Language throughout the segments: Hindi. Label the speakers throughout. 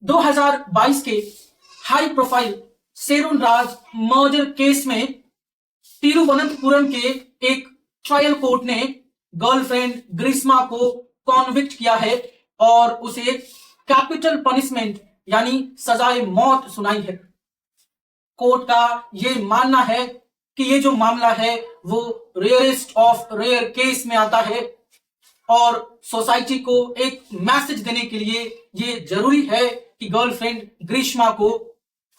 Speaker 1: 2022 के हाई प्रोफाइल शेरोन राज मर्डर केस में तिरुवनंतपुरम के एक ट्रायल कोर्ट ने गर्लफ्रेंड ग्रीष्मा को कॉन्विक्ट किया है और उसे कैपिटल पनिशमेंट यानी सजाए मौत सुनाई है। कोर्ट का यह मानना है कि ये जो मामला है वो रेयरेस्ट ऑफ रेयर केस में आता है और सोसाइटी को एक मैसेज देने के लिए ये जरूरी है कि गर्लफ्रेंड ग्रीष्मा को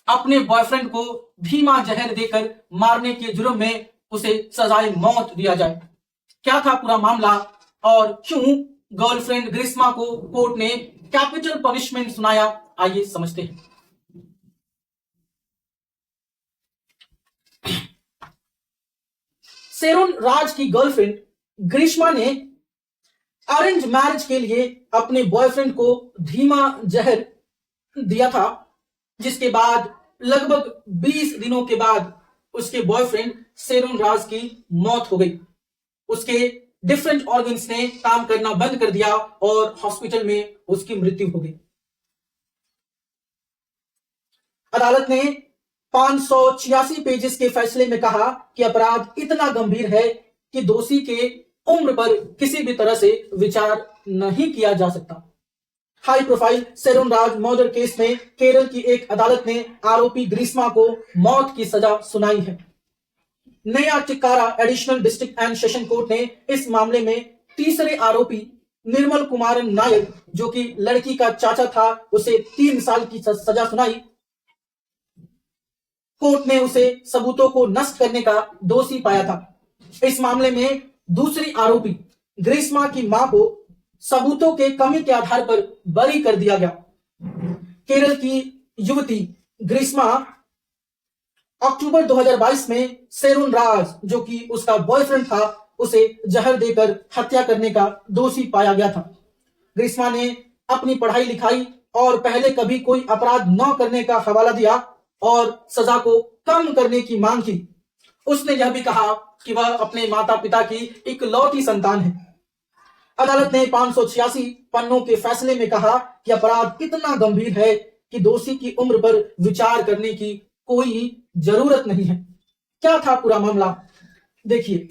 Speaker 1: अपने बॉयफ्रेंड को भीमा जहर देकर मारने के जुर्म में उसे सजाए मौत दिया जाए। क्या था पूरा मामला और क्यों गर्लफ्रेंड ग्रीष्मा को कोर्ट ने कैपिटल पनिशमेंट सुनाया, आइए समझते हैं। शेरोन राज की गर्लफ्रेंड ग्रीष्मा ने अरेंज मैरिज के लिए अपने बॉयफ्रेंड को धीमा जहर दिया था, जिसके बाद लगभग 20 दिनों के बाद उसके बॉयफ्रेंड शेरोन राज की मौत हो गई। उसके डिफरेंट ऑर्गन्स ने काम करना बंद कर दिया और हॉस्पिटल में उसकी मृत्यु हो गई। अदालत ने 586 पेजेस के फैसले में कहा कि अपराध इतना गंभीर है कि दोषी के उम्र पर किसी भी तरह से विचार नहीं किया जा सकता। हाई प्रोफाइल शेरोन राज मर्डर केस में केरल की एक अदालत ने आरोपी ग्रीष्मा को मौत की सजा सुनाई है। नया टिक्कारा additional district and session court ने इस मामले में तीसरे आरोपी निर्मल कुमार नायर, जो कि लड़की का चाचा था, उसे 3 साल की सजा सुनाई। कोर्ट ने उसे सबूतों को नष्ट करने का दोषी पाया था। इस मामले में दूसरी आरोपी ग्रीष्मा की मां को सबूतों के कमी के आधार पर बरी कर दिया गया। केरल की युवती ग्रीष्मा अक्टूबर 2022 में शेरोन राज, जो कि उसका बॉयफ्रेंड था, उसे जहर देकर हत्या करने का दोषी पाया गया था। ग्रीष्मा ने अपनी पढ़ाई लिखाई और पहले कभी कोई अपराध न करने का हवाला दिया और सजा को कम करने की मांग की। उसने यह भी कहा कि वह अपने माता पिता की इकलौती संतान है। अदालत ने 586 पन्नों के फैसले में कहा कि अपराध इतना गंभीर है कि दोषी की उम्र पर विचार करने की कोई जरूरत नहीं है। क्या था पूरा मामला, देखिए।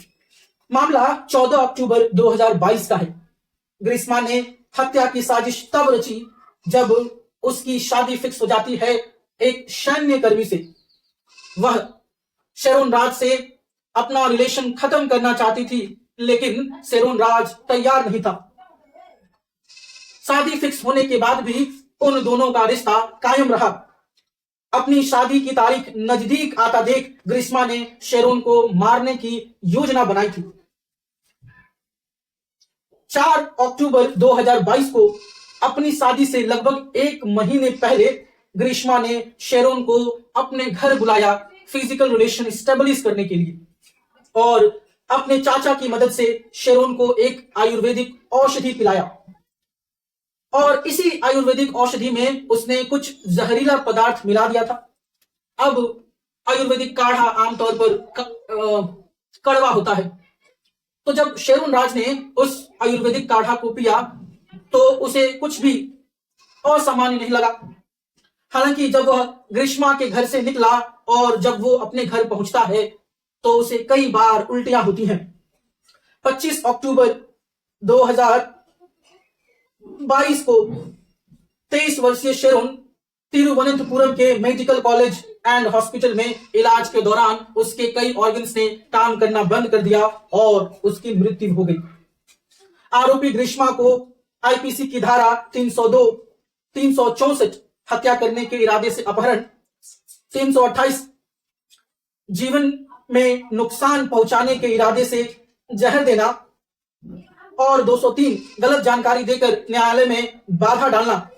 Speaker 1: मामला 14 अक्टूबर 2022 का है। ग्रीष्मा ने हत्या की साजिश तब रची जब उसकी शादी फिक्स हो जाती है एक सैन्य कर्मी से। वह शेरोन राज से अपना रिलेशन खत्म करना चाहती थी, लेकिन शेरोन राज तैयार नहीं था। शादी फिक्स होने के बाद भी उन दोनों का रिश्ता कायम रहा। अपनी शादी की तारीख नजदीक आता देख ग्रीष्मा ने शेरोन को मारने की योजना बनाई थी। 4 अक्टूबर 2022 को अपनी शादी से लगभग 1 महीने पहले ग्रीष्मा ने शेरोन को अपने घर बुलाया फिजिकल रिलेशन स्टेब्लिश करने के लिए और अपने चाचा की मदद से शेरोन को एक आयुर्वेदिक औषधि पिलाया और इसी आयुर्वेदिक औषधि में उसने कुछ जहरीला पदार्थ मिला दिया था। अब आयुर्वेदिक काढ़ा आमतौर पर कड़वा होता है, तो जब शेरोन राज ने उस आयुर्वेदिक काढ़ा को पिया तो उसे कुछ भी असामान्य नहीं लगा। हालांकि जब वह ग्रीष्मा के घर से निकला और जब वो अपने घर पहुंचता है तो उसे कई बार उल्टियां होती हैं। 25 अक्टूबर 2022 को 23 वर्षीय शेरोन तिरुवनंतपुरम के मेडिकल कॉलेज एंड हॉस्पिटल में इलाज के दौरान उसके कई ऑर्गन्स ने काम करना बंद कर दिया और उसकी मृत्यु हो गई। आरोपी ग्रीष्मा को आईपीसी की धारा 302, 364 हत्या करने के इरादे से अपहरण, 328 जीवन में नुकसान पहुंचाने के इरादे से जहर देना और 203 गलत जानकारी देकर न्यायालय में बाधा डालना,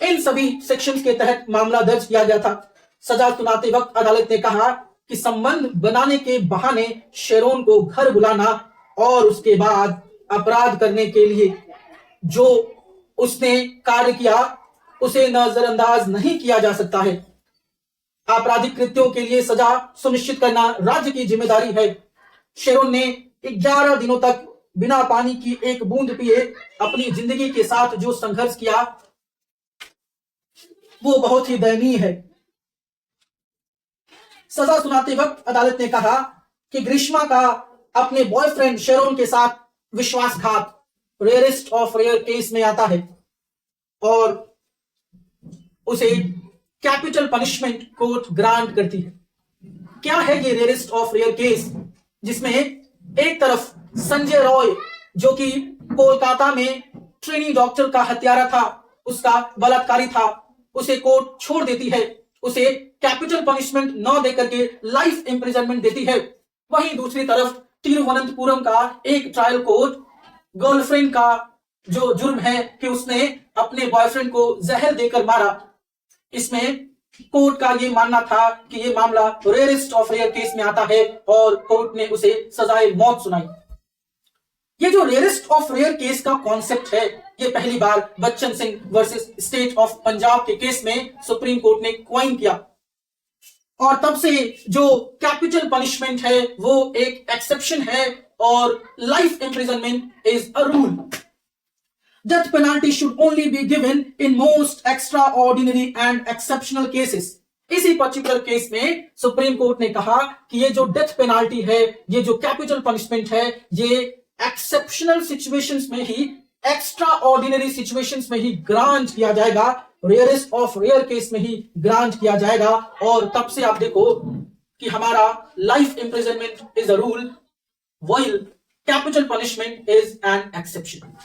Speaker 1: इन सभी सेक्शंस के तहत मामला दर्ज किया गया था। सजा सुनाते वक्त अदालत ने कहा कि संबंध बनाने के बहाने शेरोन को घर बुलाना और उसके बाद अपराध करने के लिए जो उसने कार्य किया उसे नजरअंदाज नहीं किया जा सकता है। आपराधिक कृत्यों के लिए सजा सुनिश्चित करना राज्य की जिम्मेदारी है। शेरोन ने 11 दिनों तक बिना पानी की एक बूंद पिए अपनी जिंदगी के साथ जो संघर्ष किया, वो बहुत ही दयनीय है। सजा सुनाते वक्त अदालत ने कहा कि ग्रीष्मा का अपने बॉयफ्रेंड शेरोन के साथ विश्वासघात रेयरेस्ट ऑफ रेयर केस में आता है और उसे कैपिटल पनिशमेंट कोर्ट ग्रांट करती है। क्या है ये रेयरेस्ट ऑफ रेयर केस, जिसमें एक तरफ संजय रॉय जो कि कोलकाता में ट्रेनी डॉक्टर का हत्यारा था, उसका बलात्कारी था, उसे कोर्ट छोड़ देती है, उसे कैपिटल पनिशमेंट न देकर के लाइफ इंप्रिजनमेंट देती है। वहीं दूसरी तरफ तिरुवनंतपुरम का एक ट्रायल कोर्ट गर्लफ्रेंड का जो जुर्म है कि उसने अपने बॉयफ्रेंड को जहर देकर मारा, इसमें कोर्ट का ये मानना था कि ये मामला रेयरेस्ट ऑफ रेयर केस में आता है और कोर्ट ने उसे सजाए मौत सुनाई। ये जो रेयरेस्ट ऑफ रेयर केस का कॉन्सेप्ट है, ये पहली बार Bachan Singh versus state of Punjab के केस में सुप्रीम कोर्ट ने क्वाइन किया और तब से जो कैपिटल पनिशमेंट है वो एक एक्सेप्शन है और life imprisonment is a rule. Death penalty should only be given in most extraordinary and exceptional cases. इसी पर्टिकुलर केस में सुप्रीम कोर्ट ने कहा कि ये जो डेथ पेनाल्टी है, ये जो कैपिटल पनिशमेंट है, ये एक्सेप्शनल सिचुएशंस में ही, एक्स्ट्रा ऑर्डिनरी सिचुएशंस में ही ग्रांट किया जाएगा, रेयरेस्ट ऑफ रेयर केस में ही ग्रांट किया जाएगा। और तब से आप देखो कि हमारा life imprisonment is a rule while capital punishment is an exception.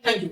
Speaker 1: Thank you.